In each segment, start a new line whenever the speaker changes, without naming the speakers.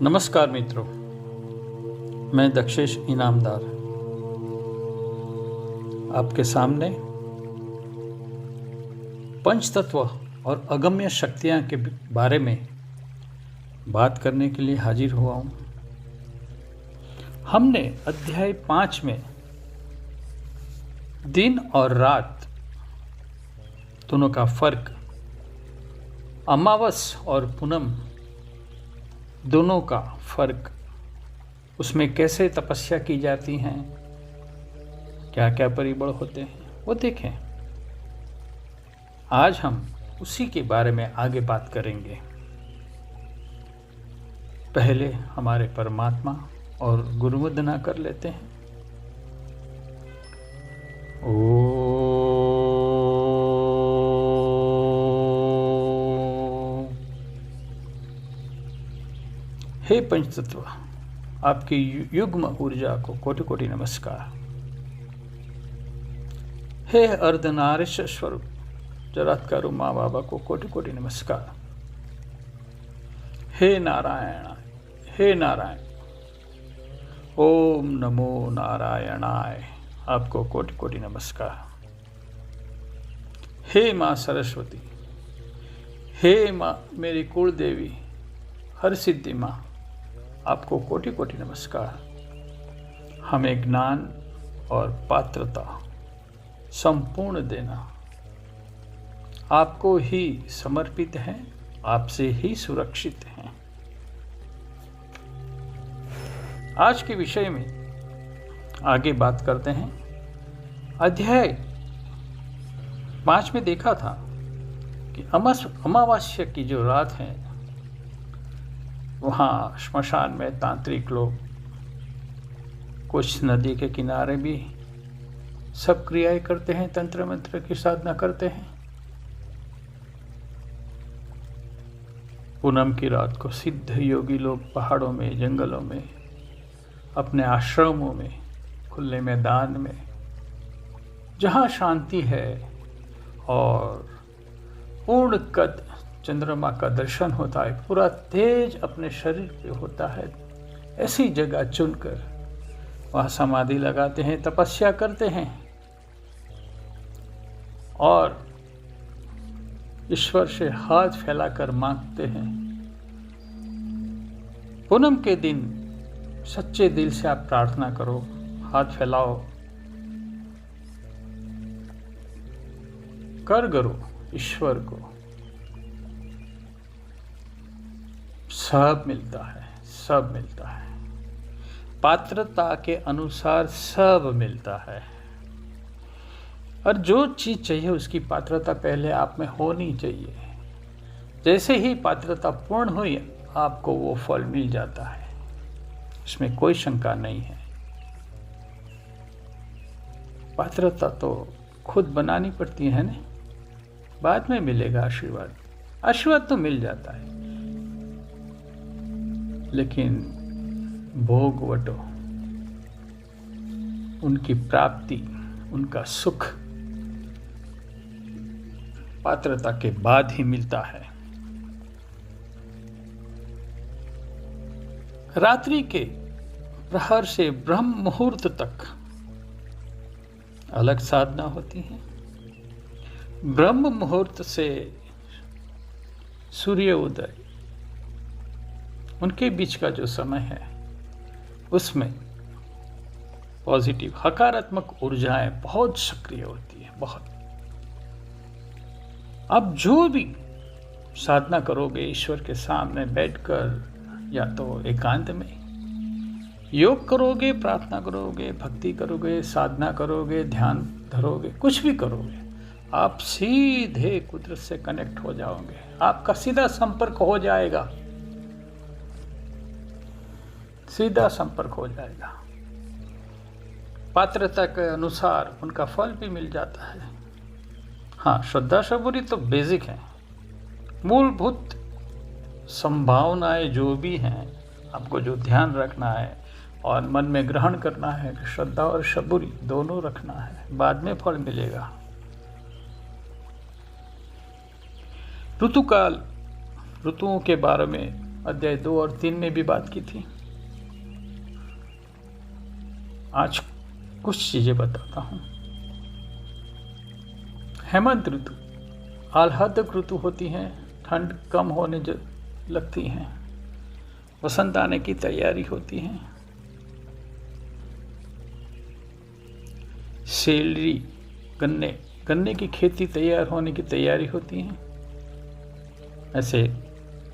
नमस्कार मित्रों, मैं दक्षेश इनामदार आपके सामने पंचतत्व और अगम्य शक्तियाँ के बारे में बात करने के लिए हाजिर हुआ हूँ। हमने अध्याय 5 में दिन और रात दोनों का फर्क, अमावस और पूनम दोनों का फर्क, उसमें कैसे तपस्या की जाती हैं, क्या क्या परिबल होते हैं, वो देखें। आज हम उसी के बारे में आगे बात करेंगे। पहले हमारे परमात्मा और गुरु वंदना कर लेते हैं। हे पंचतत्व, आपकी युग्म ऊर्जा को कोटि कोटि नमस्कार। हे अर्धनारीश स्वरूप जरात्कारु माँ बाबा को कोटि कोटि नमस्कार। हे नारायण, हे नारायण, ओम नमो नारायणाय, आपको कोटि कोटि नमस्कार। हे माँ सरस्वती, हे माँ मेरी कुल देवी हर सिद्धि माँ, आपको कोटि कोटि नमस्कार। हमें ज्ञान और पात्रता संपूर्ण देना, आपको ही समर्पित हैं, आपसे ही सुरक्षित हैं। आज के विषय में आगे बात करते हैं। अध्याय 5 में देखा था कि अमावस्या की जो रात है, वहाँ श्मशान में तांत्रिक लोग, कुछ नदी के किनारे भी सब क्रियाएं करते हैं, तंत्र मंत्र की साधना करते हैं। पूनम की रात को सिद्ध योगी लोग पहाड़ों में, जंगलों में, अपने आश्रमों में, खुले मैदान में, जहाँ शांति है और पूर्ण कद चंद्रमा का दर्शन होता है, पूरा तेज अपने शरीर पे होता है, ऐसी जगह चुनकर वह समाधि लगाते हैं, तपस्या करते हैं और ईश्वर से हाथ फैलाकर मांगते हैं। पूनम के दिन सच्चे दिल से आप प्रार्थना करो, हाथ फैलाओ, कर करो ईश्वर को, सब मिलता है, सब मिलता है। पात्रता के अनुसार सब मिलता है, और जो चीज चाहिए उसकी पात्रता पहले आप में होनी चाहिए। जैसे ही पात्रता पूर्ण हुई, आपको वो फल मिल जाता है, इसमें कोई शंका नहीं है। पात्रता तो खुद बनानी पड़ती है ना, बाद में मिलेगा आशीर्वाद। आशीर्वाद तो मिल जाता है, लेकिन भोग वटो, उनकी प्राप्ति, उनका सुख पात्रता के बाद ही मिलता है। रात्रि के प्रहर से ब्रह्म मुहूर्त तक अलग साधना होती है। ब्रह्म मुहूर्त से सूर्य उदय, उनके बीच का जो समय है, उसमें पॉजिटिव हकारात्मक ऊर्जाएं बहुत सक्रिय होती है, बहुत। अब जो भी साधना करोगे ईश्वर के सामने बैठकर, या तो एकांत में योग करोगे, प्रार्थना करोगे, भक्ति करोगे, साधना करोगे, ध्यान धरोगे, कुछ भी करोगे, आप सीधे कुदरत से कनेक्ट हो जाओगे, आपका सीधा संपर्क हो जाएगा, सीधा संपर्क हो जाएगा। पात्रता के अनुसार उनका फल भी मिल जाता है। हाँ, श्रद्धा सबूरी तो बेसिक है, मूलभूत संभावनाएं जो भी हैं, आपको जो ध्यान रखना है और मन में ग्रहण करना है, श्रद्धा और सबूरी दोनों रखना है, बाद में फल मिलेगा। ऋतुकाल ऋतुओं के बारे में अध्याय 2 और 3 में भी बात की थी। आज कुछ चीजें बताता हूं। हेमंत ऋतु आह्लादक ऋतु होती है, ठंड कम होने लगती है, वसंत आने की तैयारी होती है। सेलरी गन्ने की खेती तैयार होने की तैयारी होती है। ऐसे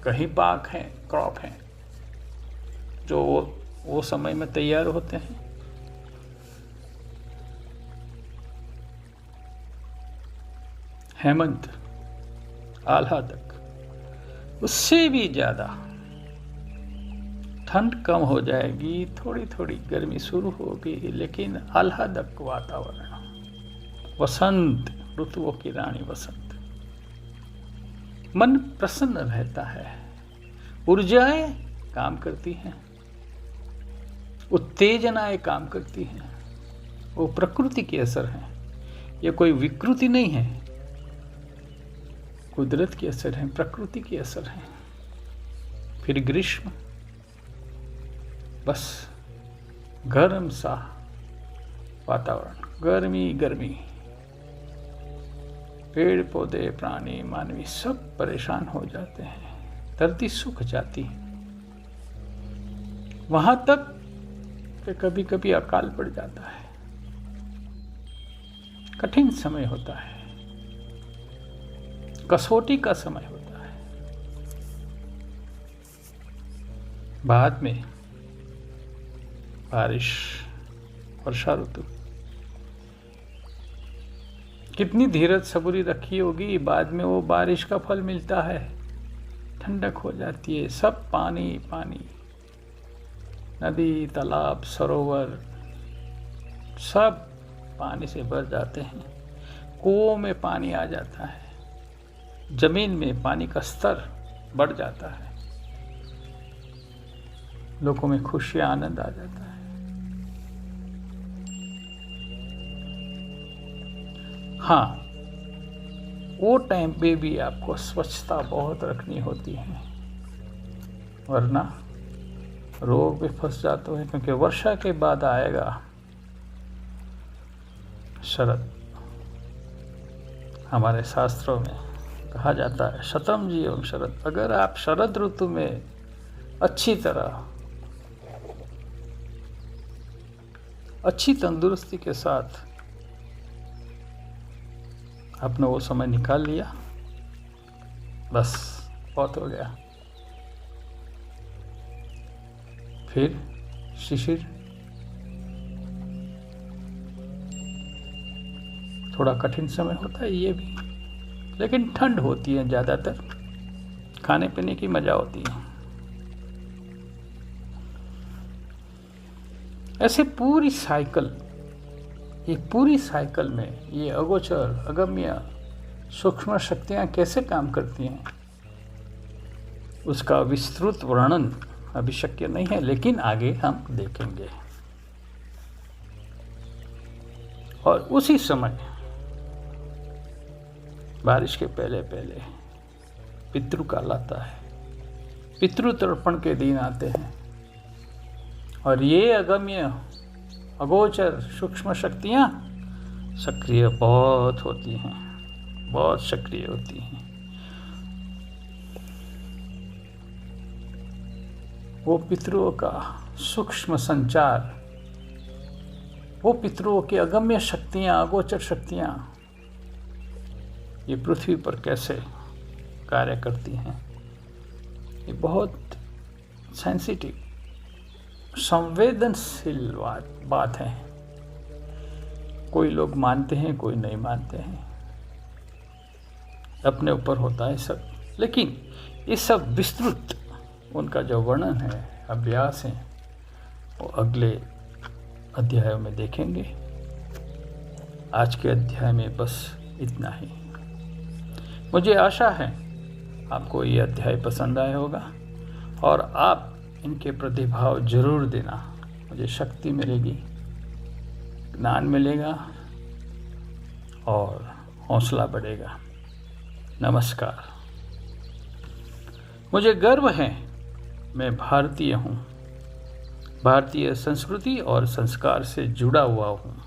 कई पाक हैं, क्रॉप हैं जो वो समय में तैयार होते हैं। हेमंत आह्लादक, उससे भी ज़्यादा ठंड कम हो जाएगी, थोड़ी थोड़ी गर्मी शुरू होगी, लेकिन आह्लादक वातावरण। वसंत, ऋतुओं की रानी वसंत। मन प्रसन्न रहता है, ऊर्जाएं काम करती हैं, उत्तेजनाएं काम करती हैं। वो प्रकृति के असर है, ये कोई विकृति नहीं है, कुदरत के असर है, प्रकृति के असर है। फिर ग्रीष्म, बस गर्म सा वातावरण, गर्मी गर्मी, पेड़ पौधे प्राणी मानवी सब परेशान हो जाते हैं, धरती सूख जाती है। वहां तक कि कभी कभी अकाल पड़ जाता है। कठिन समय होता है, कसौटी का समय होता है। बाद में बारिश, वर्षा ऋतु, कितनी धीरज सबूरी रखी होगी, बाद में वो बारिश का फल मिलता है, ठंडक हो जाती है, सब पानी पानी, नदी तालाब सरोवर सब पानी से भर जाते हैं। कुओं में पानी आ जाता है, जमीन में पानी का स्तर बढ़ जाता है, लोगों में खुशी आनंद आ जाता है। हाँ, वो टाइम पे भी आपको स्वच्छता बहुत रखनी होती है, वरना रोग में फंस जाते हैं। क्योंकि वर्षा के बाद आएगा शरद। हमारे शास्त्रों में कहा जाता है शतम जीवम शरद। अगर आप शरद ऋतु में अच्छी तरह, अच्छी तंदुरुस्ती के साथ आपने वो समय निकाल लिया, बस बहुत हो गया। फिर शिशिर, थोड़ा कठिन समय होता है ये भी, लेकिन ठंड होती है, ज़्यादातर खाने पीने की मजा होती है। ऐसे पूरी साइकिल, ये पूरी साइकिल में ये अगोचर अगम्य सूक्ष्म शक्तियाँ कैसे काम करती हैं, उसका विस्तृत वर्णन अभी शक्य नहीं है, लेकिन आगे हम देखेंगे। और उसी समय बारिश के पहले पहले पितृकाल आता है, पितृतर्पण के दिन आते हैं, और ये अगम्य अगोचर सूक्ष्म शक्तियाँ सक्रिय बहुत होती हैं, बहुत सक्रिय होती हैं। वो पितरों का सूक्ष्म संचार, वो पितरों की अगम्य शक्तियाँ, अगोचर शक्तियाँ ये पृथ्वी पर कैसे कार्य करती हैं, ये बहुत सेंसिटिव, संवेदनशील बात है। कोई लोग मानते हैं, कोई नहीं मानते हैं, अपने ऊपर होता है सब। लेकिन ये सब विस्तृत उनका जो वर्णन है, अभ्यास है, वो अगले अध्यायों में देखेंगे। आज के अध्याय में बस इतना ही। मुझे आशा है आपको ये अध्याय पसंद आया होगा और आप इनके प्रतिभाव जरूर देना। मुझे शक्ति मिलेगी, ज्ञान मिलेगा और हौसला बढ़ेगा। नमस्कार। मुझे गर्व है मैं भारतीय हूँ, भारतीय संस्कृति और संस्कार से जुड़ा हुआ हूँ।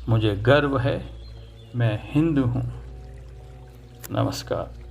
मुझे गर्व है, मैं हिंदू हूँ। नमस्कार।